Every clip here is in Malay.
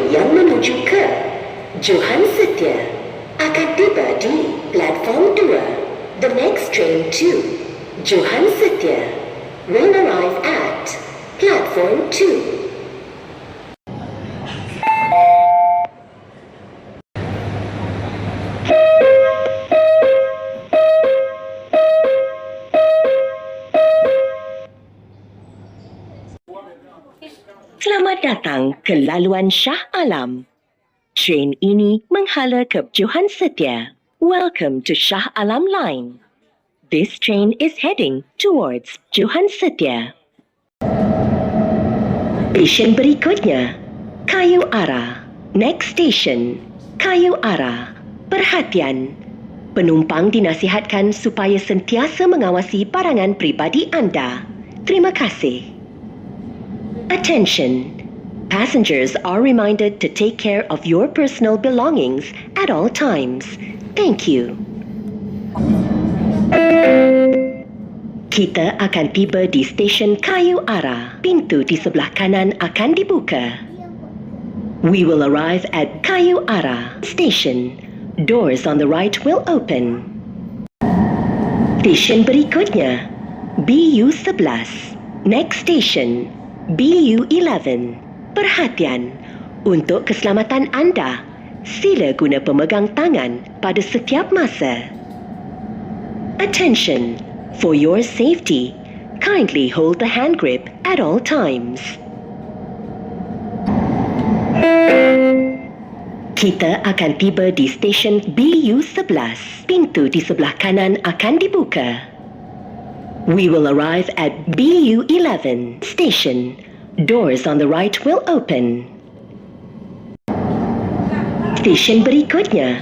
yang menuju ke Johan Setia akan tiba di platform 2. The next train to Johan Setia will arrive at platform 2. Selamat datang ke laluan Shah Alam. Train ini menghala ke Johan Setia. Welcome to Shah Alam Line. This train is heading towards Johan Setia. Stesen berikutnya, Kayu Ara. Next station, Kayu Ara. Perhatian, penumpang dinasihatkan supaya sentiasa mengawasi barangan peribadi anda. Terima kasih. Attention! Passengers are reminded to take care of your personal belongings at all times. Thank you. Kita akan tiba di stesen Kayu Ara. Pintu di sebelah kanan akan dibuka. We will arrive at Kayu Ara Station. Doors on the right will open. Stesen berikutnya, BU11. Next station, BU11. Perhatian, untuk keselamatan anda, sila guna pemegang tangan pada setiap masa. Attention, for your safety, kindly hold the hand grip at all times. Kita akan tiba di stesen BU11. Pintu di sebelah kanan akan dibuka. We will arrive at BU11 station. Doors on the right will open. Stesen berikutnya,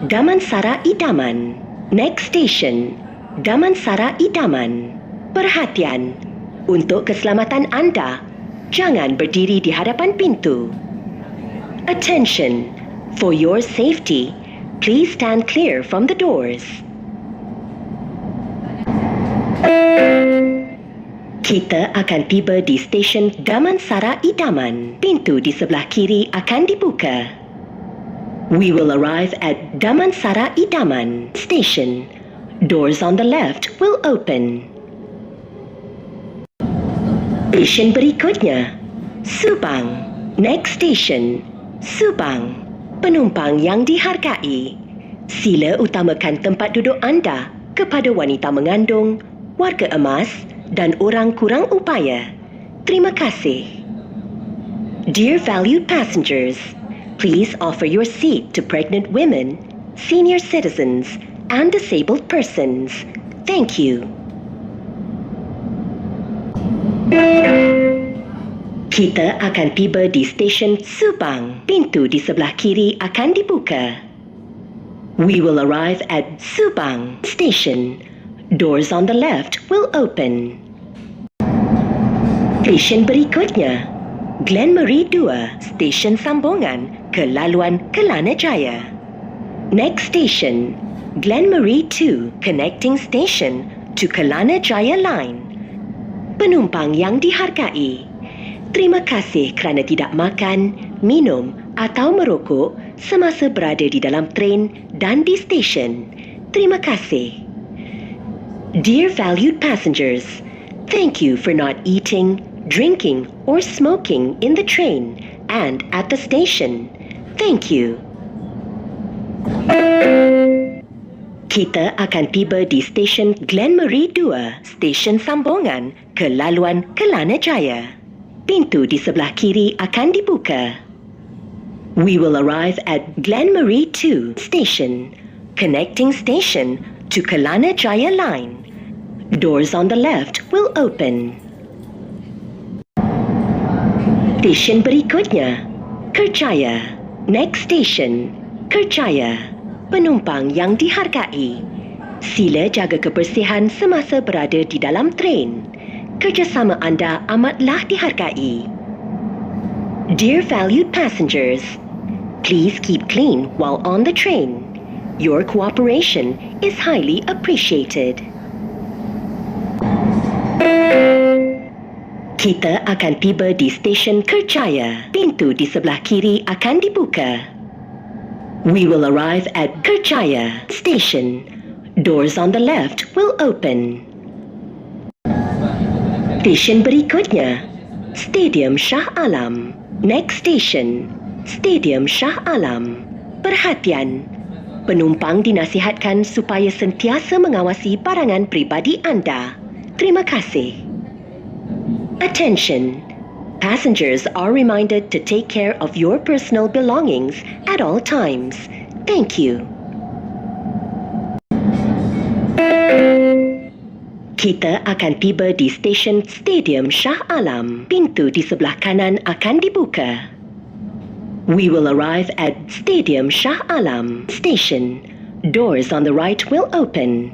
Damansara Idaman. Next station, Damansara Idaman. Perhatian, untuk keselamatan anda, jangan berdiri di hadapan pintu. Attention, for your safety, please stand clear from the doors. Kita akan tiba di stesen Damansara Idaman. Pintu di sebelah kiri akan dibuka. We will arrive at Damansara Idaman Station. Doors on the left will open. Stesen berikutnya, Subang. Next station, Subang. Penumpang yang dihargai, sila utamakan tempat duduk anda kepada wanita mengandung, warga emas dan orang kurang upaya. Terima kasih. Dear valued passengers, please offer your seat to pregnant women, senior citizens, and disabled persons. Thank you. Kita akan tiba di stesen Subang. Pintu di sebelah kiri akan dibuka. We will arrive at Subang Station. Doors on the left will open. Stesen berikutnya, Glenmarie 2, stesen sambungan ke laluan Kelana Jaya. Next station, Glenmarie 2, connecting station to Kelana Jaya Line. Penumpang yang dihargai, terima kasih kerana tidak makan, minum atau merokok semasa berada di dalam tren dan di stesen. Terima kasih. Dear valued passengers, thank you for not eating, drinking, or smoking in the train and at the station. Thank you. Kita akan tiba di stesen Glenmarie 2, stesen sambungan ke laluan Kelana Jaya. Pintu di sebelah kiri akan dibuka. We will arrive at Glenmarie 2 Station, connecting station to Kelana Jaya Line. Doors on the left will open. Stesen berikutnya, Kerjaya. Next station, Kerjaya. Penumpang yang dihargai, sila jaga kebersihan semasa berada di dalam tren. Kerjasama anda amatlah dihargai. Dear valued passengers, please keep clean while on the train. Your cooperation is highly appreciated. Kita akan tiba di stesen Kerjaya. Pintu di sebelah kiri akan dibuka. We will arrive at Kerjaya Station. Doors on the left will open. Stesen berikutnya, Stadium Shah Alam. Next station, Stadium Shah Alam. Perhatian, penumpang dinasihatkan supaya sentiasa mengawasi barangan peribadi anda. Terima kasih. Attention! Passengers are reminded to take care of your personal belongings at all times. Thank you. Kita akan tiba di stesen Stadium Shah Alam. Pintu di sebelah kanan akan dibuka. We will arrive at Stadium Shah Alam Station. Doors on the right will open.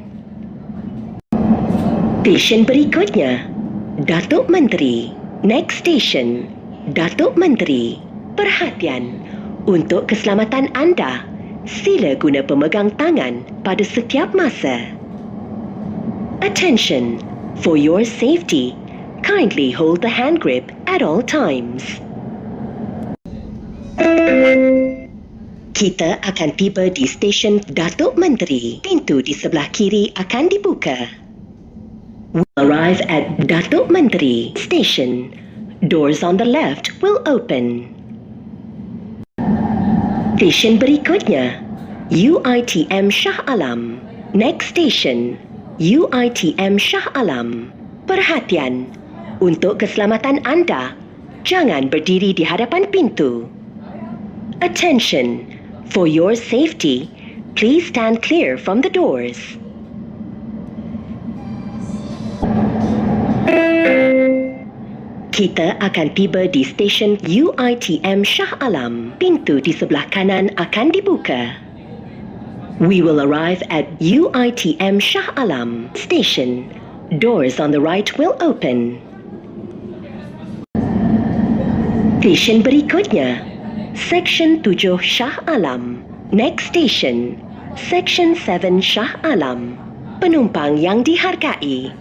Stesen berikutnya, Datuk Menteri. Next station, Datuk Menteri. Perhatian, untuk keselamatan anda, sila guna pemegang tangan pada setiap masa. Attention, for your safety, kindly hold the hand grip at all times. Kita akan tiba di stesen Datuk Menteri. Pintu di sebelah kiri akan dibuka. We'll arrive at Datuk Menteri Station. Doors on the left will open. Stesen berikutnya, UiTM Shah Alam. Next station, UiTM Shah Alam. Perhatian, untuk keselamatan anda, jangan berdiri di hadapan pintu. Attention, for your safety, please stand clear from the doors. Kita akan tiba di stesen UiTM Shah Alam. Pintu di sebelah kanan akan dibuka. We will arrive at UiTM Shah Alam Station. Doors on the right will open. Stesen berikutnya, Section 7 Shah Alam. Next station, Section 7 Shah Alam. Penumpang yang dihargai,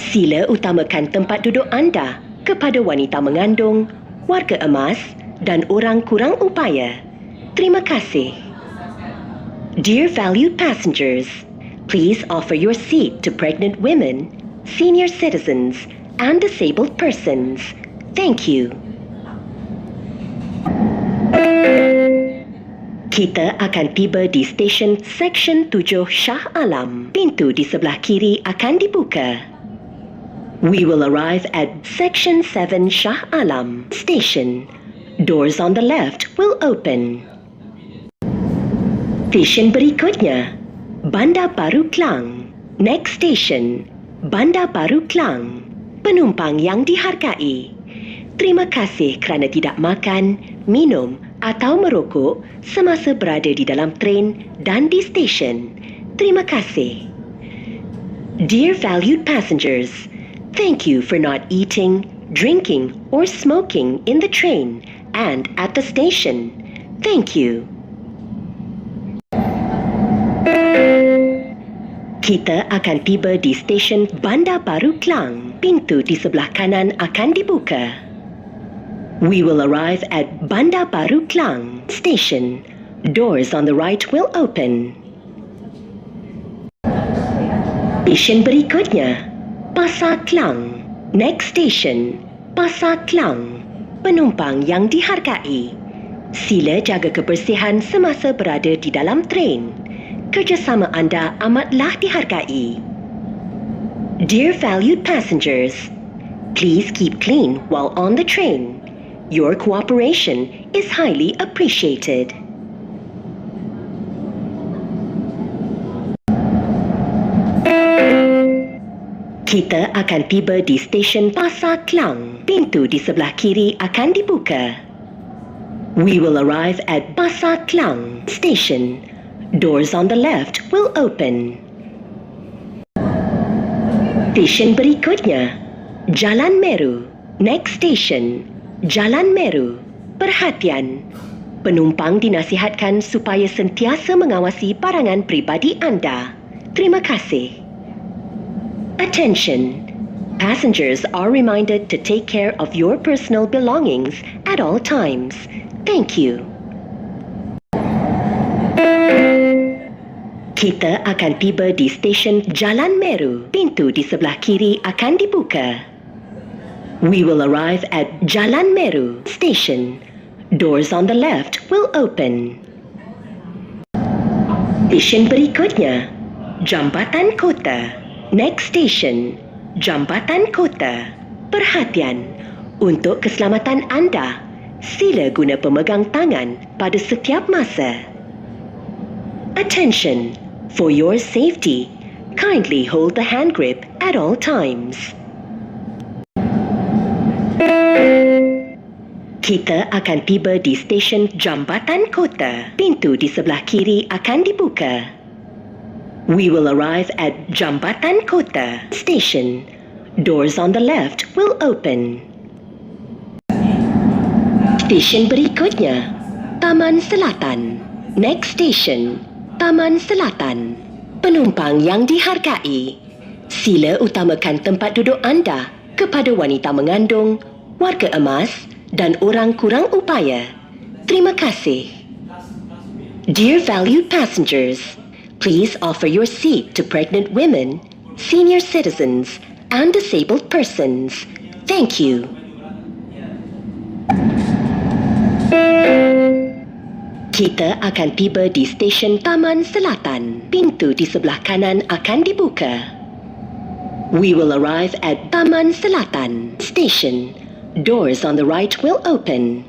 sila utamakan tempat duduk anda kepada wanita mengandung, warga emas dan orang kurang upaya. Terima kasih. Dear valued passengers, please offer your seat to pregnant women, senior citizens, and disabled persons. Thank you. Kita akan tiba di stesen Section 7 Shah Alam. Pintu di sebelah kiri akan dibuka. We will arrive at Section 7 Shah Alam Station. Doors on the left will open. Stesen berikutnya, Bandar Baru Klang. Next station, Bandar Baru Klang. Penumpang yang dihargai, terima kasih kerana tidak makan, minum atau merokok semasa berada di dalam tren dan di stesen. Terima kasih. Dear valued passengers, thank you for not eating, drinking, or smoking in the train and at the station. Thank you. Kita akan tiba di stesen Bandar Baru Klang. Pintu di sebelah kanan akan dibuka. We will arrive at Bandar Baru Klang Station. Doors on the right will open. Stesen berikutnya, Pasar Klang. Next station, Pasar Klang. Penumpang yang dihargai, sila jaga kebersihan semasa berada di dalam tren. Kerjasama anda amatlah dihargai. Dear valued passengers, please keep clean while on the train. Your cooperation is highly appreciated. Kita akan tiba di stesen Pasar Klang. Pintu di sebelah kiri akan dibuka. We will arrive at Pasar Klang Station. Doors on the left will open. Stesen berikutnya, Jalan Meru. Next station, Jalan Meru. Perhatian, penumpang dinasihatkan supaya sentiasa mengawasi barangan peribadi anda. Terima kasih. Attention, Passengers are reminded to take care of your personal belongings at all times. Thank you. Kita akan tiba di stesen Jalan Meru. Pintu di sebelah kiri akan dibuka. We will arrive at Jalan Meru Station. Doors on the left will open. Stesen berikutnya, Jambatan Kota. Next station, Jambatan Kota. Perhatian, untuk keselamatan anda, sila guna pemegang tangan pada setiap masa. Attention, for your safety, kindly hold the hand grip at all times. Kita akan tiba di stesen Jambatan Kota. Pintu di sebelah kiri akan dibuka. We will arrive at Jambatan Kota Station. Doors on the left will open. Stesen berikutnya, Taman Selatan. Next station, Taman Selatan. Penumpang yang dihargai, sila utamakan tempat duduk anda kepada wanita mengandung, warga emas dan orang kurang upaya. Terima kasih. Dear valued passengers, please offer your seat to pregnant women, senior citizens, and disabled persons. Thank you. Kita akan tiba di stesen Taman Selatan. Pintu di sebelah kanan akan dibuka. We will arrive at Taman Selatan Station. Doors on the right will open.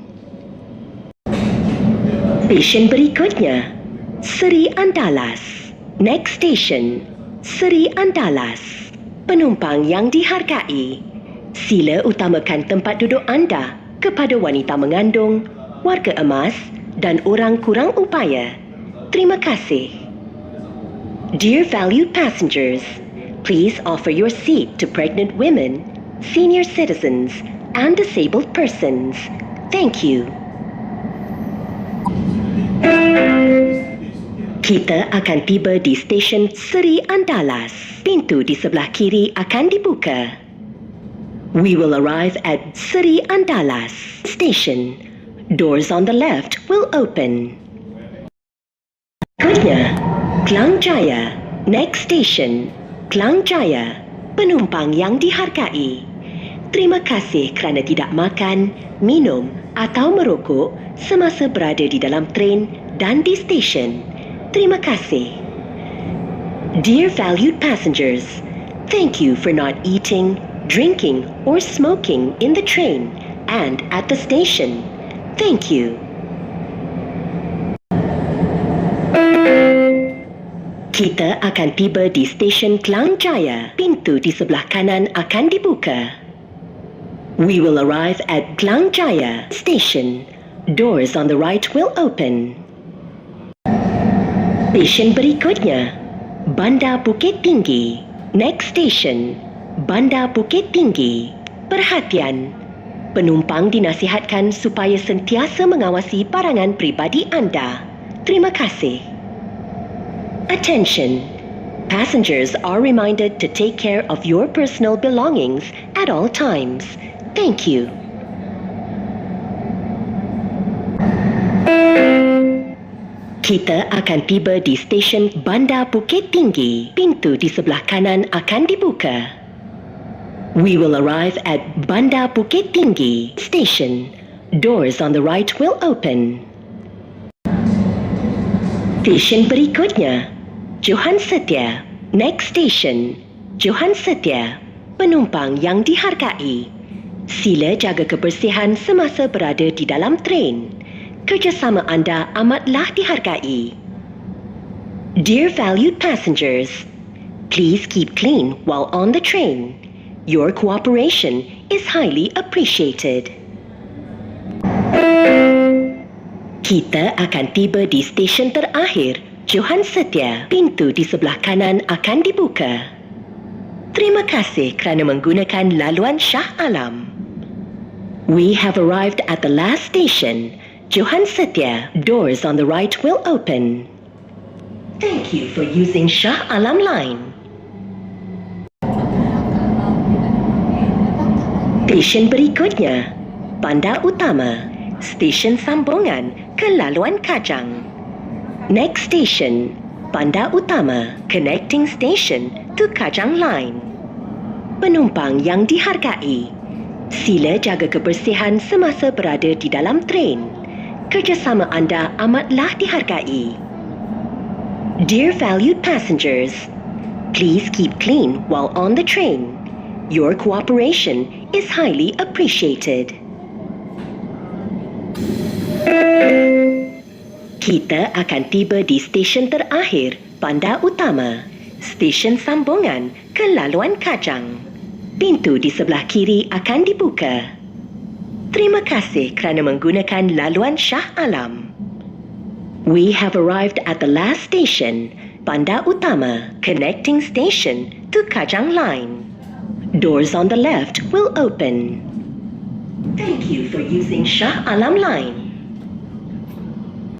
Stesen berikutnya, Seri Andalas. Next station, Seri Andalas. Penumpang yang dihargai, sila utamakan tempat duduk anda kepada wanita mengandung, warga emas dan orang kurang upaya. Terima kasih. Dear valued passengers, please offer your seat to pregnant women, senior citizens, and disabled persons. Thank you. Kita akan tiba di stesen Seri Andalas. Pintu di sebelah kiri akan dibuka. We will arrive at Seri Andalas Station. Doors on the left will open. Berikutnya, Klang Jaya. Next station, Klang Jaya. Penumpang yang dihargai, terima kasih kerana tidak makan, minum atau merokok semasa berada di dalam tren dan di stesen. Terima kasih. Dear valued passengers, thank you for not eating, drinking or smoking in the train and at the station. Thank you. Kita akan tiba di stesen Klang Jaya. Pintu di sebelah kanan akan dibuka. We will arrive at Klang Jaya Station. Doors on the right will open. Stesen berikutnya, Bandar Bukit Tinggi. Next station, Bandar Bukit Tinggi. Perhatian, penumpang dinasihatkan supaya sentiasa mengawasi barangan peribadi anda. Terima kasih. Attention, passengers are reminded to take care of your personal belongings at all times. Thank you. Kita akan tiba di stesen Bandar Bukit Tinggi. Pintu di sebelah kanan akan dibuka. We will arrive at Bandar Bukit Tinggi Station. Doors on the right will open. Stesen berikutnya, Johan Setia. Next station, Johan Setia. Penumpang yang dihargai, sila jaga kebersihan semasa berada di dalam tren. Kerjasama anda amatlah dihargai. Dear valued passengers, please keep clean while on the train. Your cooperation is highly appreciated. Kita akan tiba di stesen terakhir, Johan Setia. Pintu di sebelah kanan akan dibuka. Terima kasih kerana menggunakan laluan Shah Alam. We have arrived at the last station, Johan Setia. Doors on the right will open. Thank you for using Shah Alam line. Stesen berikutnya, Bandar Utama, stesen sambungan ke laluan Kajang. Next station, Bandar Utama, connecting station to Kajang Line. Penumpang yang dihargai, sila jaga kebersihan semasa berada di dalam tren. Kerjasama anda amatlah dihargai. Dear valued passengers, please keep clean while on the train. Your cooperation is highly appreciated. Kita akan tiba di stesen terakhir, Bandar Utama, stesen sambungan ke laluan Kajang. Pintu di sebelah kiri akan dibuka. Terima kasih kerana menggunakan laluan Shah Alam. We have arrived at the last station, Bandar Utama, connecting station to Kajang Line. Doors on the left will open. Thank you for using Shah Alam Line.